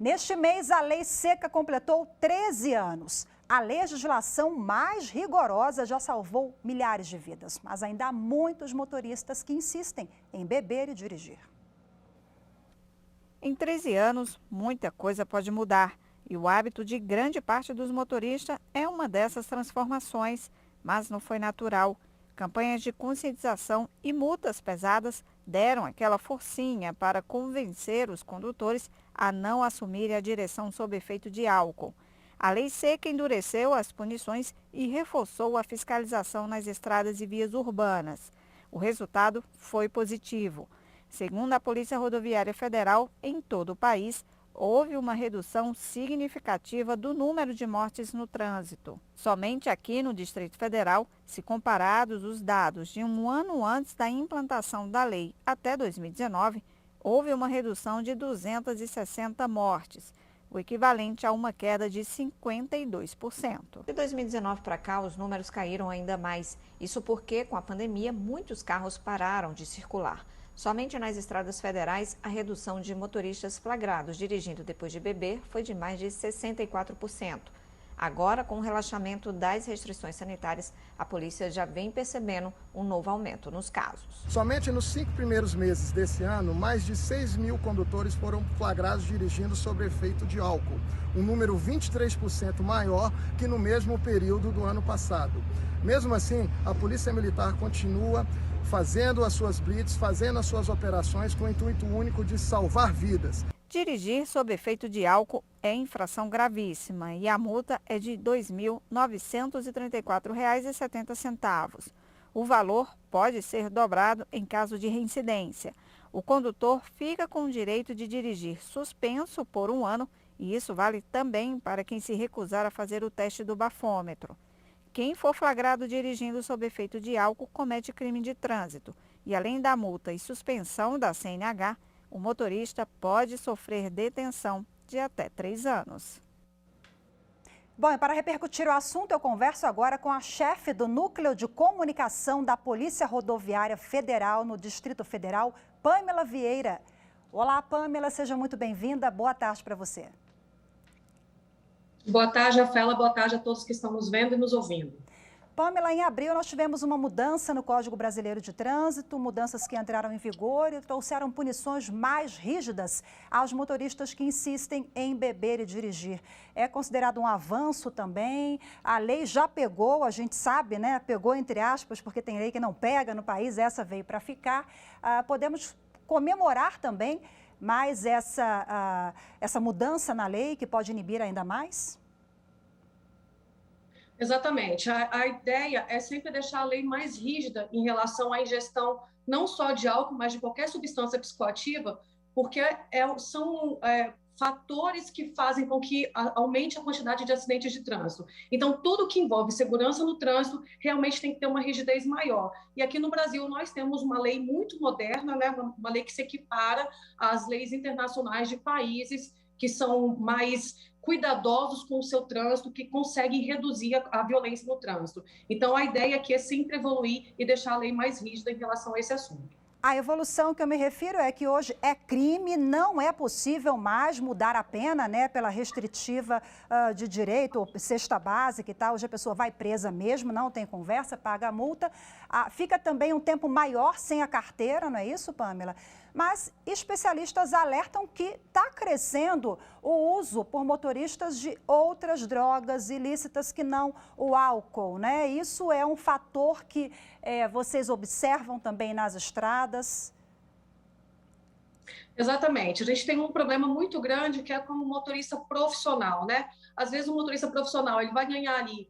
Neste mês, a lei seca completou 13 anos. A legislação mais rigorosa já salvou milhares de vidas, mas ainda há muitos motoristas que insistem em beber e dirigir. Em 13 anos, muita coisa pode mudar e o hábito de grande parte dos motoristas é uma dessas transformações, mas não foi natural. Campanhas de conscientização e multas pesadas deram aquela forcinha para convencer os condutores a não assumirem a direção sob efeito de álcool. A lei seca endureceu as punições e reforçou a fiscalização nas estradas e vias urbanas. O resultado foi positivo. Segundo a Polícia Rodoviária Federal, em todo o país, houve uma redução significativa do número de mortes no trânsito. Somente aqui no Distrito Federal, se comparados os dados de um ano antes da implantação da lei até 2019, houve uma redução de 260 mortes, o equivalente a uma queda de 52%. De 2019 para cá, os números caíram ainda mais. Isso porque, com a pandemia, muitos carros pararam de circular. Somente nas estradas federais, a redução de motoristas flagrados dirigindo depois de beber foi de mais de 64%. Agora, com o relaxamento das restrições sanitárias, a polícia já vem percebendo um novo aumento nos casos. Somente nos 5 primeiros meses desse ano, mais de 6 mil condutores foram flagrados dirigindo sob efeito de álcool, um número 23% maior que no mesmo período do ano passado. Mesmo assim, a Polícia Militar continua fazendo as suas blitz, fazendo as suas operações com o intuito único de salvar vidas. Dirigir sob efeito de álcool é infração gravíssima e a multa é de R$ 2.934,70. O valor pode ser dobrado em caso de reincidência. O condutor fica com o direito de dirigir suspenso por 1 ano e isso vale também para quem se recusar a fazer o teste do bafômetro. Quem for flagrado dirigindo sob efeito de álcool comete crime de trânsito e, além da multa e suspensão da CNH, o motorista pode sofrer detenção de até 3 anos. Bom, e para repercutir o assunto, eu converso agora com a chefe do Núcleo de Comunicação da Polícia Rodoviária Federal no Distrito Federal, Pamela Vieira. Olá, Pamela, seja muito bem-vinda. Boa tarde para você. Boa tarde, Rafaela. Boa tarde a todos que estão nos vendo e nos ouvindo. Pamela, em abril nós tivemos uma mudança no Código Brasileiro de Trânsito, mudanças que entraram em vigor e trouxeram punições mais rígidas aos motoristas que insistem em beber e dirigir. É considerado um avanço também, a lei já pegou, a gente sabe, né? Pegou entre aspas, porque tem lei que não pega no país, essa veio para ficar. Podemos comemorar também mais essa mudança na lei que pode inibir ainda mais? Exatamente. A ideia é sempre deixar a lei mais rígida em relação à ingestão não só de álcool, mas de qualquer substância psicoativa, porque são fatores que fazem com que aumente a quantidade de acidentes de trânsito. Então, tudo que envolve segurança no trânsito realmente tem que ter uma rigidez maior. E aqui no Brasil nós temos uma lei muito moderna, né? Uma lei que se equipara às leis internacionais de países que são mais cuidadosos com o seu trânsito, que conseguem reduzir a violência no trânsito. Então, a ideia aqui é sempre evoluir e deixar a lei mais rígida em relação a esse assunto. A evolução que eu me refiro é que hoje é crime, não é possível mais mudar a pena, né, pela restritiva de direito, ou cesta básica e tal. Hoje a pessoa vai presa mesmo, não tem conversa, paga a multa. Fica também um tempo maior sem a carteira, não é isso, Pamela? Mas especialistas alertam que está crescendo o uso por motoristas de outras drogas ilícitas que não o álcool, né? Isso é um fator que vocês observam também nas estradas? Exatamente. A gente tem um problema muito grande que é com o motorista profissional, né? Às vezes o motorista profissional ele vai ganhar ali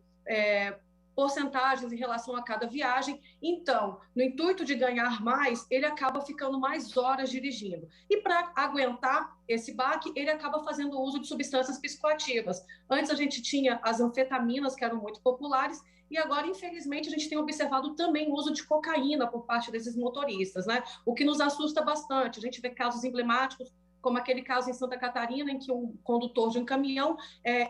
porcentagens em relação a cada viagem. Então, no intuito de ganhar mais, ele acaba ficando mais horas dirigindo. E para aguentar esse baque, ele acaba fazendo uso de substâncias psicoativas. Antes a gente tinha as anfetaminas, que eram muito populares, e agora, infelizmente, a gente tem observado também o uso de cocaína por parte desses motoristas, né? O que nos assusta bastante. A gente vê casos emblemáticos, como aquele caso em Santa Catarina, em que um condutor de um caminhão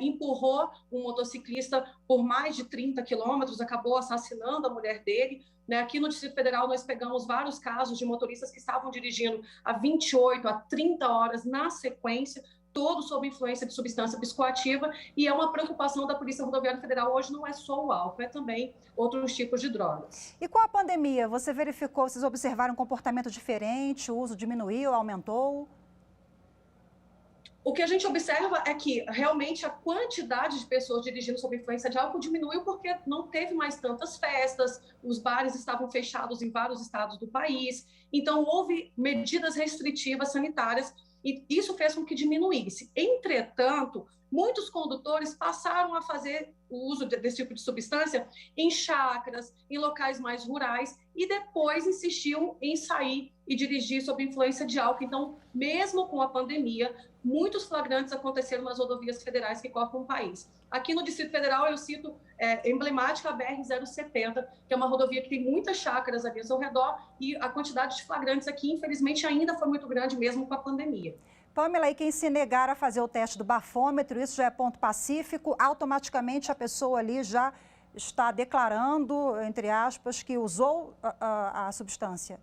empurrou um motociclista por mais de 30 quilômetros, acabou assassinando a mulher dele. Né? Aqui no Distrito Federal, nós pegamos vários casos de motoristas que estavam dirigindo a 28, a 30 horas na sequência, todo sob influência de substância psicoativa, e é uma preocupação da Polícia Rodoviária Federal hoje, não é só o álcool, é também outros tipos de drogas. E com a pandemia, você verificou, vocês observaram um comportamento diferente, o uso diminuiu, aumentou? O que a gente observa é que realmente a quantidade de pessoas dirigindo sob influência de álcool diminuiu porque não teve mais tantas festas, os bares estavam fechados em vários estados do país, então houve medidas restritivas sanitárias e isso fez com que diminuísse. Entretanto, muitos condutores passaram a fazer o uso desse tipo de substância em chácaras, em locais mais rurais, e depois insistiam em sair e dirigir sob influência de álcool. Então, mesmo com a pandemia, muitos flagrantes aconteceram nas rodovias federais que cortam o país. Aqui no Distrito Federal, eu cito emblemática a BR-070, que é uma rodovia que tem muitas chácaras ali ao seu redor, e a quantidade de flagrantes aqui, infelizmente, ainda foi muito grande, mesmo com a pandemia. Pamela, e quem se negar a fazer o teste do bafômetro, isso já é ponto pacífico, automaticamente a pessoa ali já está declarando, entre aspas, que usou a substância?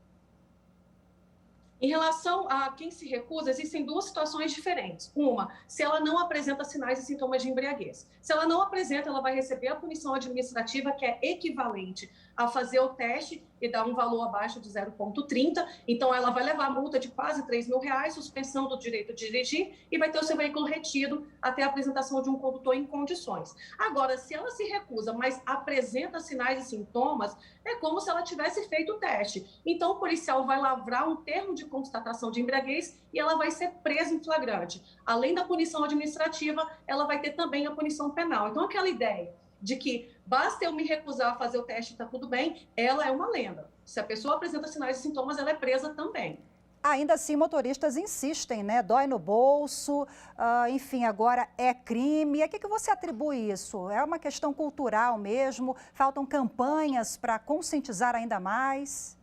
Em relação a quem se recusa, existem duas situações diferentes. Uma, se ela não apresenta sinais e sintomas de embriaguez. Se ela não apresenta, ela vai receber a punição administrativa, que é equivalente a fazer o teste e dar um valor abaixo de 0,30. Então, ela vai levar a multa de quase R$3.000, suspensão do direito de dirigir e vai ter o seu veículo retido até a apresentação de um condutor em condições. Agora, se ela se recusa, mas apresenta sinais e sintomas, é como se ela tivesse feito o teste. Então, o policial vai lavrar um termo de constatação de embriaguez e ela vai ser presa em flagrante. Além da punição administrativa, ela vai ter também a punição penal. Então, aquela ideia de que basta eu me recusar a fazer o teste e está tudo bem, ela é uma lenda. Se a pessoa apresenta sinais e sintomas, ela é presa também. Ainda assim, motoristas insistem, né? Dói no bolso, enfim, agora é crime. A que você atribui isso? É uma questão cultural mesmo? Faltam campanhas para conscientizar ainda mais?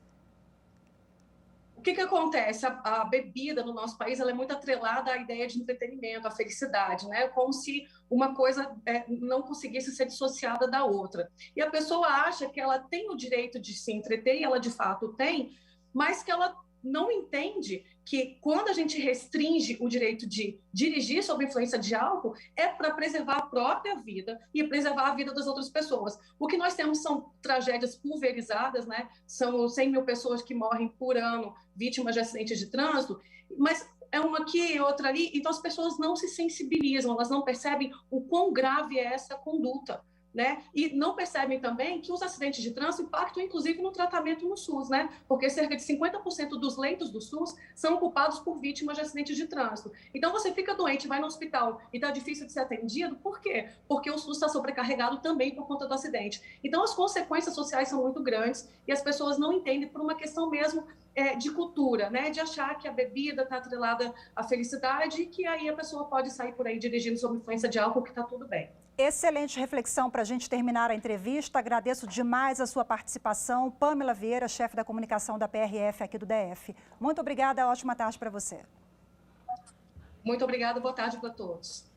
O que acontece? A bebida no nosso país ela é muito atrelada à ideia de entretenimento, à felicidade, né? Como se uma coisa não conseguisse ser dissociada da outra. E a pessoa acha que ela tem o direito de se entreter, e ela de fato tem, mas que ela não entende que quando a gente restringe o direito de dirigir sob influência de álcool, é para preservar a própria vida e preservar a vida das outras pessoas. O que nós temos são tragédias pulverizadas, né? São 100 mil pessoas que morrem por ano vítimas de acidentes de trânsito, mas é uma aqui e outra ali, então as pessoas não se sensibilizam, elas não percebem o quão grave é essa conduta. Né? E não percebem também que os acidentes de trânsito impactam, inclusive, no tratamento no SUS, né? Porque cerca de 50% dos leitos do SUS são ocupados por vítimas de acidentes de trânsito. Então, você fica doente, vai no hospital e está difícil de ser atendido, por quê? Porque o SUS está sobrecarregado também por conta do acidente. Então, as consequências sociais são muito grandes e as pessoas não entendem por uma questão mesmo de cultura, né? De achar que a bebida está atrelada à felicidade e que aí a pessoa pode sair por aí dirigindo sob influência de álcool, que está tudo bem. Excelente reflexão para a gente terminar a entrevista. Agradeço demais a sua participação. Pamela Vieira, chefe da comunicação da PRF aqui do DF. Muito obrigada, ótima tarde para você. Muito obrigada, boa tarde para todos.